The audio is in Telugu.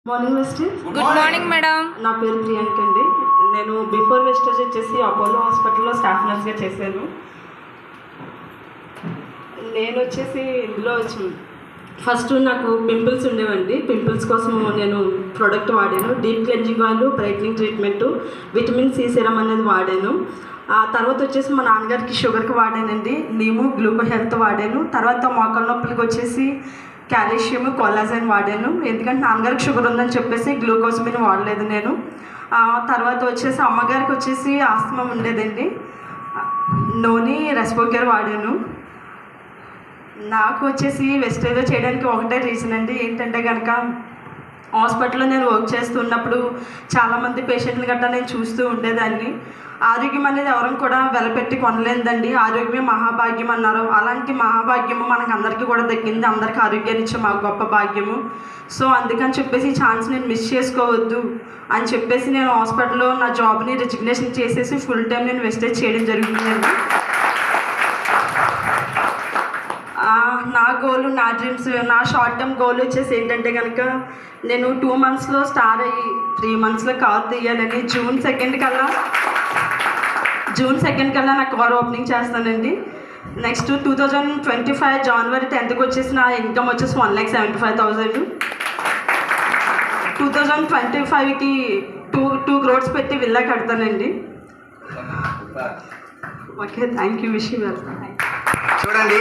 Morning Vestige. Good morning madam. నా పేరు ప్రియాంక అండి. నేను బిఫోర్ వెస్టేజ్ వచ్చేసి అపోలో హాస్పిటల్లో స్టాఫ్ నర్స్గా చేశాను. నేను వచ్చేసి ఇందులో ఫస్ట్ నాకు పింపుల్స్ ఉండేవండి. పింపుల్స్ కోసం నేను ప్రోడక్ట్ వాడాను. Deep cleansing oil, brightening treatment, vitamin C serum అనేది వాడాను. ఆ తర్వాత వచ్చేసి మా నాన్నగారికి షుగర్కి వాడానండి. నీము గ్లూకో హెల్త్ వాడాను. తర్వాత మోకాళ్ళ నొప్పులకి వచ్చేసి కాల్షియం, కొల్లాజన్ వాడాను. ఎందుకంటే నాన్నగారికి షుగర్ ఉందని చెప్పేసి గ్లూకోజమిన్ వాడలేదు నేను. తర్వాత వచ్చేసి అమ్మగారికి వచ్చేసి ఆస్తమా ఉండేదండి. నోని రెస్పోకేర్ వాడాను. నాకు వచ్చేసి వెస్టేజ్ చేయడానికి ఒకటే రీజన్ అండి. ఏంటంటే కనుక హాస్పిటల్లో నేను వర్క్ చేస్తున్నప్పుడు చాలామంది పేషెంట్లు గట్టా నేను చూస్తూ ఉండేదాన్ని. ఆరోగ్యం అనేది ఎవరం కూడా వెలపెట్టి కొనలేదండి. ఆరోగ్యమే మహాభాగ్యం అన్నారు. అలాంటి మహాభాగ్యము మనకు అందరికీ కూడా దక్కింది. అందరికీ ఆరోగ్యాన్ని ఇచ్చే మా గొప్ప భాగ్యము. సో అందుకని చెప్పేసి ఈ ఛాన్స్ నేను మిస్ చేసుకోవద్దు అని చెప్పేసి నేను హాస్పిటల్లో నా జాబ్ని రిజిగ్నేషన్ చేసేసి ఫుల్ టైం నేను వెస్టేజ్ చేయడం జరుగుతుందండి. నా గోల్, నా డ్రీమ్స్, నా షార్ట్ టర్మ్ గోల్ వచ్చేసి ఏంటంటే కనుక నేను 2 monthsలో స్టార్ అయ్యి 3 monthsలో కార్ తీయాలని జూన్ 2 కల్లా నా కార్ ఓపెనింగ్ చేస్తానండి. నెక్స్ట్ 2025 January 10th వచ్చేసి నా ఇన్కమ్ వచ్చేసి 1,75,000. 2025కి 2 crores పెట్టి విల్లా కడతానండి. Okay, thank you. Wish you well. చూడండి.